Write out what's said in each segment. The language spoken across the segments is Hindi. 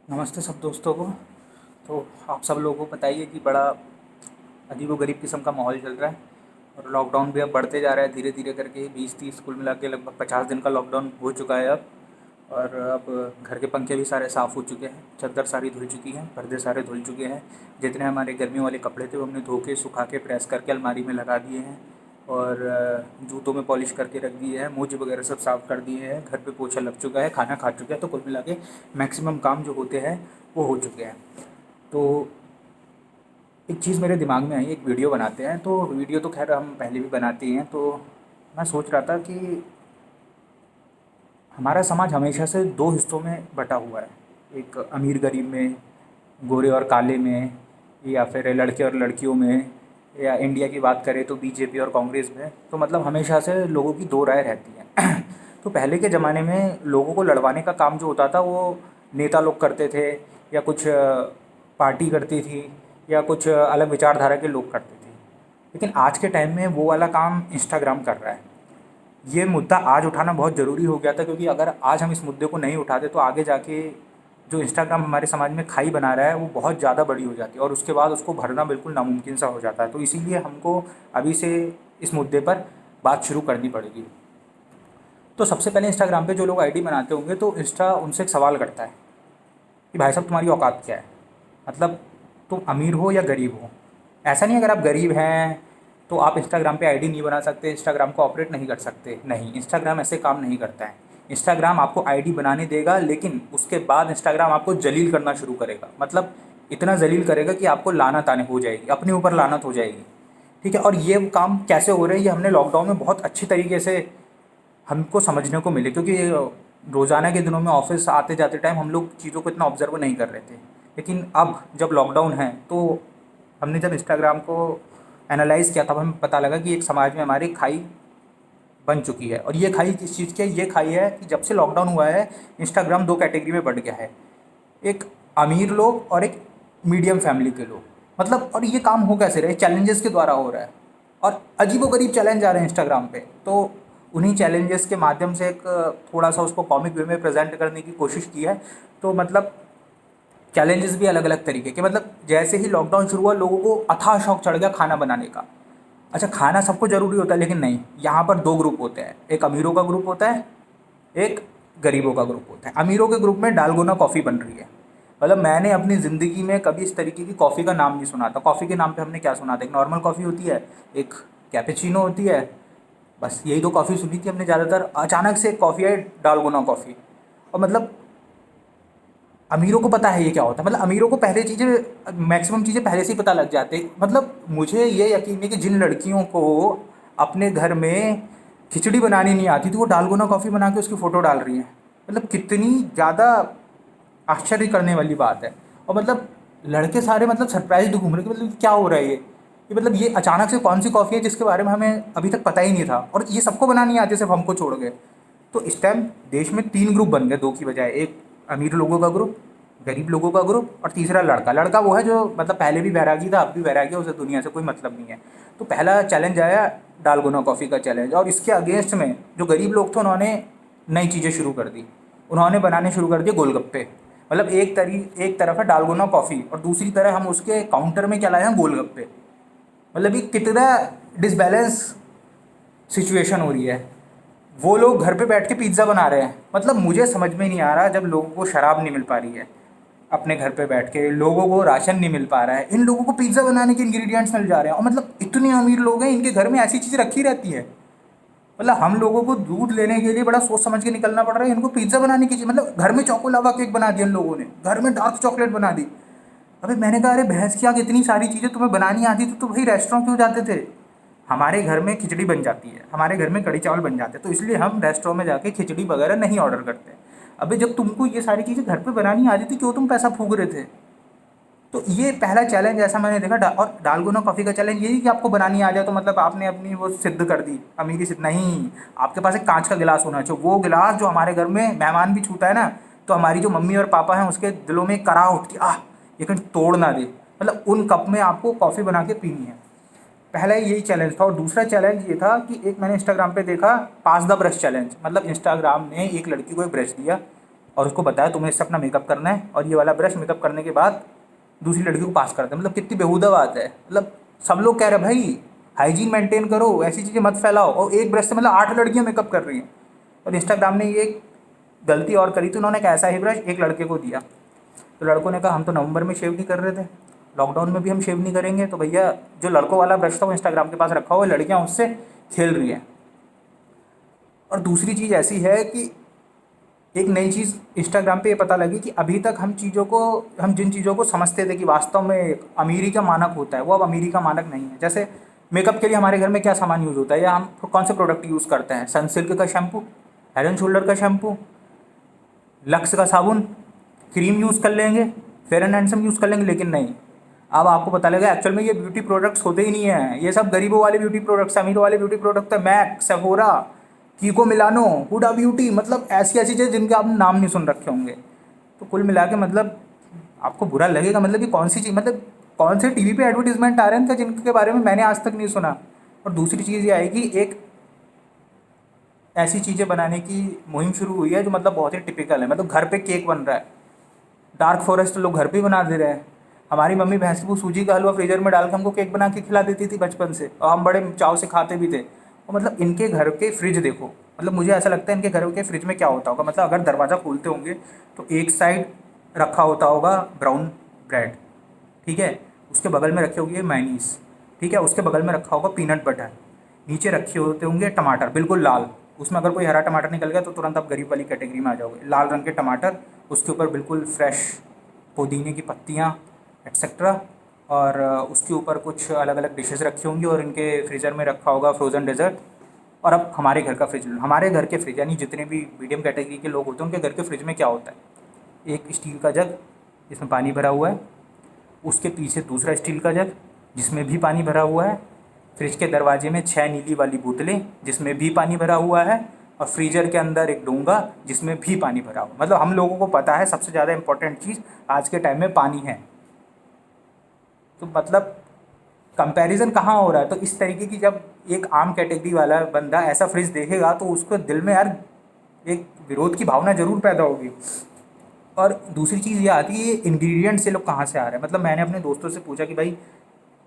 नमस्ते सब दोस्तों को। तो आप सब लोगों को बताइए कि बड़ा अजीबोगरीब किस्म का माहौल चल रहा है और लॉकडाउन भी अब बढ़ते जा रहा है धीरे धीरे करके 20-30 कुल मिला के लगभग 50 दिन का लॉकडाउन हो चुका है अब। और अब घर के पंखे भी सारे साफ़ हो चुके हैं, चादर सारी धुल चुकी हैं, पर्दे सारे धुल चुके हैं। जितने हमारे गर्मियों वाले कपड़े थे वो हमने धो के सुखा के प्रेस करके अलमारी में लगा दिए हैं। और जूतों में पॉलिश करके रख दिए हैं, मोजे वगैरह सब साफ़ कर दिए हैं, घर पे पोछा लग चुका है, खाना खा चुके हैं। तो कुल मिला के मैक्सिमम काम जो होते हैं वो हो चुके हैं। तो एक चीज़ मेरे दिमाग में आई, एक वीडियो बनाते हैं। तो वीडियो तो खैर हम पहले भी बनाते ही हैं। तो मैं सोच रहा था कि हमारा समाज हमेशा से दो हिस्सों में बटा हुआ है, एक अमीर गरीब में, गोरे और काले में, या फिर लड़के और लड़कियों में, या इंडिया की बात करें तो बीजेपी और कांग्रेस में। तो मतलब हमेशा से लोगों की दो राय रहती है। तो पहले के ज़माने में लोगों को लड़वाने का काम जो होता था वो नेता लोग करते थे, या कुछ पार्टी करती थी, या कुछ अलग विचारधारा के लोग करते थे। लेकिन आज के टाइम में वो वाला काम इंस्टाग्राम कर रहा है। ये मुद्दा आज उठाना बहुत ज़रूरी हो गया था, क्योंकि अगर आज हम इस मुद्दे को नहीं उठाते तो आगे जाके जो इंस्टाग्राम हमारे समाज में खाई बना रहा है वो बहुत ज़्यादा बड़ी हो जाती है और उसके बाद उसको भरना बिल्कुल नामुमकिन सा हो जाता है। तो इसीलिए हमको अभी से इस मुद्दे पर बात शुरू करनी पड़ेगी। तो सबसे पहले इंस्टाग्राम पे जो लोग आईडी बनाते होंगे तो इंस्टा उनसे एक सवाल करता है कि भाई साहब तुम्हारी औकात क्या है, मतलब तुम अमीर हो या गरीब हो। ऐसा नहीं, अगर आप गरीब हैं तो आप इंस्टाग्राम पे आईडी नहीं बना सकते, इंस्टाग्राम को ऑपरेट नहीं कर सकते। नहीं, इंस्टाग्राम ऐसे काम नहीं करता है। इंस्टाग्राम आपको आईडी बनाने देगा, लेकिन उसके बाद इंस्टाग्राम आपको जलील करना शुरू करेगा। मतलब इतना जलील करेगा कि आपको लानत आने हो जाएगी, अपने ऊपर लानत हो जाएगी। ठीक है। और ये काम कैसे हो रहे हैं ये हमने लॉकडाउन में बहुत अच्छी तरीके से हमको समझने को मिले, क्योंकि रोज़ाना के दिनों में ऑफिस आते जाते टाइम हम लोग चीज़ों को इतना ऑब्जर्व नहीं कर रहे थे। लेकिन अब जब लॉकडाउन है तो हमने जब इंस्टाग्राम को एनालाइज़ किया तब हमें पता लगा कि एक समाज में हमारी खाई बन चुकी है। और ये खाई किस चीज़ की है? ये खाई है कि जब से लॉकडाउन हुआ है इंस्टाग्राम दो कैटेगरी में बढ़ गया है, एक अमीर लोग और एक मीडियम फैमिली के लोग। मतलब और ये काम हो कैसे रहे? चैलेंजेस के द्वारा हो रहा है, और अजीबोगरीब चैलेंज आ रहे हैं इंस्टाग्राम पे। तो उन्हीं चैलेंजेस के माध्यम से एक थोड़ा सा उसको कॉमिक वे में प्रेजेंट करने की कोशिश की है। तो मतलब चैलेंजेस भी अलग अलग तरीके के, मतलब जैसे ही लॉकडाउन शुरू हुआ लोगों को अथाह शौक चढ़ गया खाना बनाने का। अच्छा, खाना सबको ज़रूरी होता है, लेकिन नहीं, यहाँ पर दो ग्रुप होते हैं, एक अमीरों का ग्रुप होता है, एक गरीबों का ग्रुप होता है। अमीरों के ग्रुप में डालगोना कॉफ़ी बन रही है। मतलब मैंने अपनी ज़िंदगी में कभी इस तरीके की कॉफ़ी का नाम नहीं सुना था। कॉफ़ी के नाम पे हमने क्या सुना था? एक नॉर्मल कॉफ़ी होती है, एक कैपेचिनो होती है, बस यही दो कॉफ़ी सुनी थी हमने ज़्यादातर। अचानक से एक कॉफ़ी आई, डालगोना कॉफ़ी। और मतलब अमीरों को पता है ये क्या होता है। मतलब अमीरों को पहले चीज़ें, मैक्सिमम चीज़ें पहले से ही पता लग जाते हैं। मतलब मुझे ये यकीन है कि जिन लड़कियों को अपने घर में खिचड़ी बनानी नहीं आती थी वो डालगोना कॉफ़ी बना के उसकी फ़ोटो डाल रही हैं। मतलब कितनी ज़्यादा आश्चर्य करने वाली बात है। और मतलब लड़के सारे मतलब सरप्राइज्ड घूम रहे कि मतलब क्या हो रहा है ये मतलब ये अचानक से कौन सी कॉफ़ी है जिसके बारे में हमें अभी तक पता ही नहीं था, और ये सबको बनानी आती, सिर्फ हमको छोड़ के। तो इस टाइम देश में तीन ग्रुप बन गए, दो की बजाय। एक अमीर लोगों का ग्रुप, गरीब लोगों का ग्रुप, और तीसरा लड़का। लड़का वो है जो मतलब पहले भी वैरागी था, अब भी वैरागी है, उसे दुनिया से कोई मतलब नहीं है। तो पहला चैलेंज आया डालगोना कॉफ़ी का चैलेंज, और इसके अगेंस्ट में जो गरीब लोग थे उन्होंने नई चीज़ें शुरू कर दी। उन्होंने बनाने शुरू कर दिए गोलगप्पे। मतलब एक तरफ है डालगोना कॉफ़ी और दूसरी तरफ हम उसके काउंटर में क्या लाए हैं? गोलगप्पे। मतलब ये कितना डिसबैलेंस सिचुएशन हो रही है। वो लोग घर पे बैठ के पिज़्ज़ा बना रहे हैं। मतलब मुझे समझ में नहीं आ रहा, जब लोगों को शराब नहीं मिल पा रही है अपने घर पे बैठ के, लोगों को राशन नहीं मिल पा रहा है, इन लोगों को पिज़्ज़ा बनाने के इंग्रेडिएंट्स मिल जा रहे हैं। और मतलब इतने अमीर लोग हैं, इनके घर में ऐसी चीज़ें रखी रहती है। मतलब हम लोगों को दूध लेने के लिए बड़ा सोच समझ के निकलना पड़ रहा है, इनको पिज़्ज़ा बनाने की चीज़। मतलब घर में चोको लावा केक बना दिया इन लोगों ने, घर में डार्क चॉकलेट बना दी। अबे मैंने कहा अरे भैंस की आग, इतनी सारी चीज़ें तुम्हें बनानी आती तो भाई रेस्टोरेंट क्यों जाते थे? हमारे घर में खिचड़ी बन जाती है, हमारे घर में कढ़ी चावल बन जाते हैं, तो इसलिए हम रेस्टोरेंट में जाके खिचड़ी वगैरह नहीं ऑर्डर करते। अबे जब तुमको ये सारी चीज़ें घर पे बनानी आती थी, क्यों तुम पैसा फूक रहे थे? तो ये पहला चैलेंज ऐसा मैंने देखा। और डालगोना कॉफ़ी का चैलेंज यही कि आपको बनानी आ जाए तो मतलब आपने अपनी वो सिद्ध कर दी, अमीरी सिद्ध। नहीं, आपके पास एक कांच का गिलास होना चाहिए, वो गिलास जो हमारे घर में मेहमान भी छूता है ना, तो हमारी जो मम्मी और पापा हैं उसके दिलों में कराह उठती, आह ये कहीं तोड़ ना दे। मतलब उन कप में आपको कॉफ़ी बना के पीनी है। पहला यही चैलेंज था। और दूसरा चैलेंज ये था कि एक मैंने इंस्टाग्राम पे देखा, पास द ब्रश चैलेंज। मतलब इंस्टाग्राम ने एक लड़की को एक ब्रश दिया, और उसको बताया तुम्हें इससे अपना मेकअप करना है और ये वाला ब्रश मेकअप करने के बाद दूसरी लड़की को पास करता है। मतलब कितनी बेहुदा बात है। मतलब सब लोग कह रहे हैं भाई हाइजीन मेंटेन करो, ऐसी चीज़ें मत फैलाओ, और एक ब्रश से मतलब 8 लड़कियां मेकअप कर रही हैं। और इंस्टाग्राम ने ये गलती और करी थी, उन्होंने एक ऐसा ही ब्रश एक लड़के को दिया, तो लड़कों ने कहा हम तो नवंबर में शेव नहीं कर रहे थे, लॉकडाउन में भी हम शेव नहीं करेंगे, तो भैया जो लड़कों वाला ब्रश था वो इंस्टाग्राम के पास रखा हुआ है, लड़कियाँ उससे खेल रही हैं। और दूसरी चीज़ ऐसी है कि एक नई चीज़ इंस्टाग्राम पे ये पता लगी कि अभी तक हम जिन चीज़ों को समझते थे कि वास्तव में अमीरी का मानक होता है, वो अब अमीरी का मानक नहीं है। जैसे मेकअप के लिए हमारे घर में क्या सामान यूज़ होता है या हम कौन से प्रोडक्ट यूज़ करते हैं, सनसिल्क का शैम्पू, हेड एंड शोल्डर का शैम्पू, लक्स का साबुन, क्रीम यूज़ कर लेंगे, फेयर एंड हैंडसम यूज़ कर लेंगे। लेकिन नहीं, अब आपको पता लगा एक्चुअल में ये ब्यूटी प्रोडक्ट्स होते ही नहीं हैं, ये सब गरीबों वाले ब्यूटी प्रोडक्ट्स, अमीरों वाले ब्यूटी प्रोडक्ट है। MAC, Sephora, Kiko Milano, Huda Beauty, मतलब ऐसी ऐसी चीज़ें जिनके आपने नाम नहीं सुन रखे होंगे। तो कुल मिला के मतलब आपको बुरा लगेगा, मतलब कि कौन सी चीज़, मतलब कौन से टीवी पे एडवर्टीजमेंट आ रहे हैं जिनके बारे में मैंने आज तक नहीं सुना। और दूसरी चीज़ ये आएगी, एक ऐसी चीज़ें बनाने की मुहिम शुरू हुई है जो मतलब बहुत ही टिपिकल है। मतलब घर पे केक बन रहा है, डार्क फॉरेस्ट लोग घर पे ही बना दे रहे हैं। हमारी मम्मी भैंस को सूजी का हलवा फ्रीजर में डाल के हमको केक बना के खिला देती थी बचपन से, और हम बड़े चाव से खाते भी थे। और मतलब इनके घर के फ्रिज देखो, मतलब मुझे ऐसा लगता है इनके घर के फ्रिज में क्या होता होगा। मतलब अगर दरवाज़ा खोलते होंगे तो एक साइड रखा होता होगा ब्राउन ब्रेड, ठीक है, उसके बगल में रखी होगी मेयोनीज, ठीक है, उसके बगल में रखा होगा पीनट बटर, नीचे रखे होते होंगे टमाटर बिल्कुल लाल, उसमें अगर कोई हरा टमाटर निकल गया तो तुरंत आप गरीब वाली कैटेगरी में आ जाओगे। लाल रंग के टमाटर, उसके ऊपर बिल्कुल फ्रेश पुदीने की पत्तियाँ एक्सेट्रा, और उसके ऊपर कुछ अलग अलग डिशेज़ रखी होंगी, और इनके फ्रीज़र में रखा होगा फ्रोज़न डेजर्ट। और अब हमारे घर का फ्रिज, हमारे घर के फ्रिज यानी जितने भी मीडियम कैटेगरी के लोग होते हैं उनके घर के फ्रिज में क्या होता है, एक स्टील का जग जिसमें पानी भरा हुआ है, उसके पीछे दूसरा स्टील का जग जिसमें भी पानी भरा हुआ है, फ्रिज के दरवाजे में 6 नीली वाली बोतलें जिसमें भी पानी भरा हुआ है, और फ्रीजर के अंदर एक डोंगा जिसमें भी पानी भरा हुआ। मतलब हम लोगों को पता है सबसे ज़्यादा इंपॉर्टेंट चीज़ आज के टाइम में पानी है। तो मतलब कंपैरिजन कहाँ हो रहा है। तो इस तरीके की जब एक आम कैटेगरी वाला बंदा ऐसा फ्रिज देखेगा तो उसको दिल में यार एक विरोध की भावना ज़रूर पैदा होगी। और दूसरी चीज़ ये आती है, ये इंग्रेडिएंट्स ये लोग कहाँ से आ रहे हैं। मतलब मैंने अपने दोस्तों से पूछा कि भाई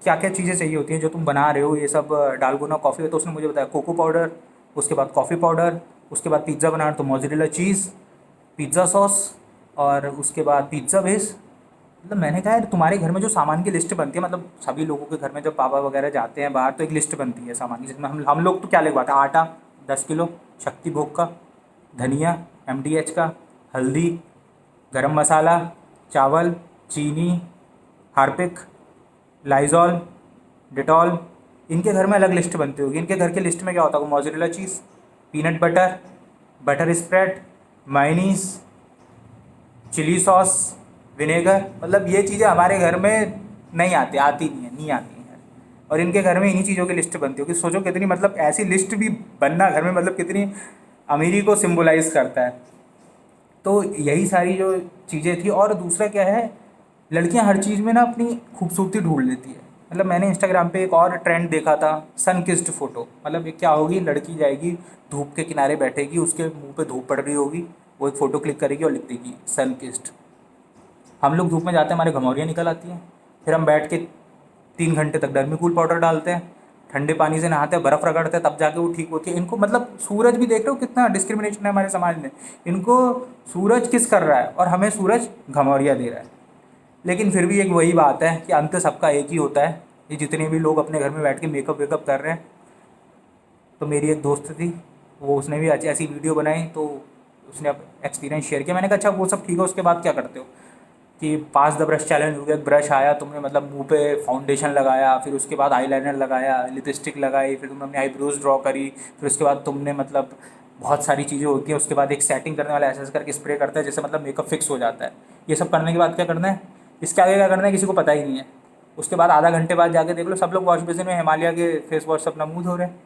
क्या क्या चीज़ें चाहिए होती हैं जो तुम बना रहे हो, ये सब डालगोना कॉफ़ी है, तो उसने मुझे बताया कोको पाउडर, उसके बाद कॉफ़ी पाउडर, उसके बाद पिज़्ज़ा बनाना तो मोज़रेला चीज़, पिज़्ज़ा सॉस, और उसके बाद पिज़्ज़ा बेस। मतलब मैंने कहा यार तुम्हारे घर में जो सामान की लिस्ट बनती है, मतलब सभी लोगों के घर में जब पापा वगैरह जाते हैं बाहर तो एक लिस्ट बनती है सामान की, जिसमें हम लोग तो क्या लिखवाते हैं, आटा 10 किलो, शक्ति भोग का, धनिया MDH का, हल्दी, गरम मसाला, चावल, चीनी, हार्पिक, लाइजॉल, डिटॉल। इनके घर में अलग लिस्ट बनती होगी। इनके घर की लिस्ट में क्या होता होगा, mozzarella cheese, peanut butter, butter spread, mayonnaise, chilli sauce, vinegar. मतलब ये चीज़ें हमारे घर में नहीं आती नहीं आती हैं। और इनके घर में इन्हीं चीज़ों की लिस्ट बनती होगी। सोचो कितनी, मतलब ऐसी लिस्ट भी बनना घर में मतलब कितनी अमीरी को सिम्बोलाइज़ करता है। तो यही सारी जो चीज़ें थी। और दूसरा क्या है, लड़कियां हर चीज़ में ना अपनी खूबसूरती ढूंढ लेती है। मतलब मैंने इंस्टाग्राम पे एक और ट्रेंड देखा था, सन किस्ड फ़ोटो। मतलब ये क्या होगी, लड़की जाएगी धूप के किनारे बैठेगी, उसके मुंह पे धूप पड़ रही होगी, वो एक फ़ोटो क्लिक करेगी और लिख देगी सन किस्ड। हम लोग धूप में जाते हैं, हमारे घमौरियाँ निकल आती हैं, फिर हम बैठ के 3 घंटे तक डर्मी कूल पाउडर डालते हैं, ठंडे पानी से नहाते हैं, बर्फ़ रगड़ते हैं, तब जाके वो ठीक होती है। इनको मतलब सूरज भी देख रहे हो कितना डिस्क्रिमिनेशन है हमारे समाज में। इनको सूरज किस कर रहा है और हमें सूरज घमौरिया दे रहा है। लेकिन फिर भी एक वही बात है कि अंत सबका एक ही होता है। ये जितने भी लोग अपने घर में बैठ के मेकअप वेकअप कर रहे हैं, तो मेरी एक दोस्त थी, वो उसने भी ऐसी वीडियो बनाई, तो उसने एक्सपीरियंस शेयर किया। मैंने कहा अच्छा वो सब ठीक है, उसके बाद क्या करते हो, कि पास द ब्रश चैलेंज हो गया। ब्रश आया, तुमने मतलब मुंह पे फाउंडेशन लगाया, फिर उसके बाद आईलाइनर लगाया, लिपस्टिक लगाई, फिर तुमने अपनी आईब्रोज ड्रॉ करी, फिर उसके बाद तुमने मतलब बहुत सारी चीज़ें होती हैं। उसके बाद एक सेटिंग करने वाला ऐसा करके स्प्रे करता है जैसे मतलब मेकअप फिक्स हो जाता है। ये सब करने के बाद क्या करना है, इसके आगे क्या करना है किसी को पता ही नहीं है। उसके बाद आधा घंटे बाद जाके देख लो सब लोग वॉश बेसिन में हिमालय के फेस वॉश से अपना मुँह धो रहे हैं।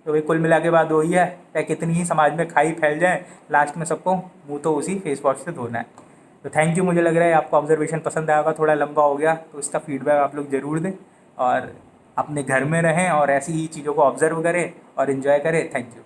तो वही कुल मिला के बाद वही है, चाहे कितनी ही समाज में खाई फैल जाए, लास्ट में सबको मुँह तो उसी फेस वॉश से धोना है। तो थैंक यू, मुझे लग रहा है आपको ऑब्जर्वेशन पसंद आया होगा, थोड़ा लंबा हो गया तो इसका फीडबैक आप लोग ज़रूर दें, और अपने घर में रहें और ऐसी ही चीज़ों को ऑब्ज़र्व करें और इन्जॉय करें। Thank you.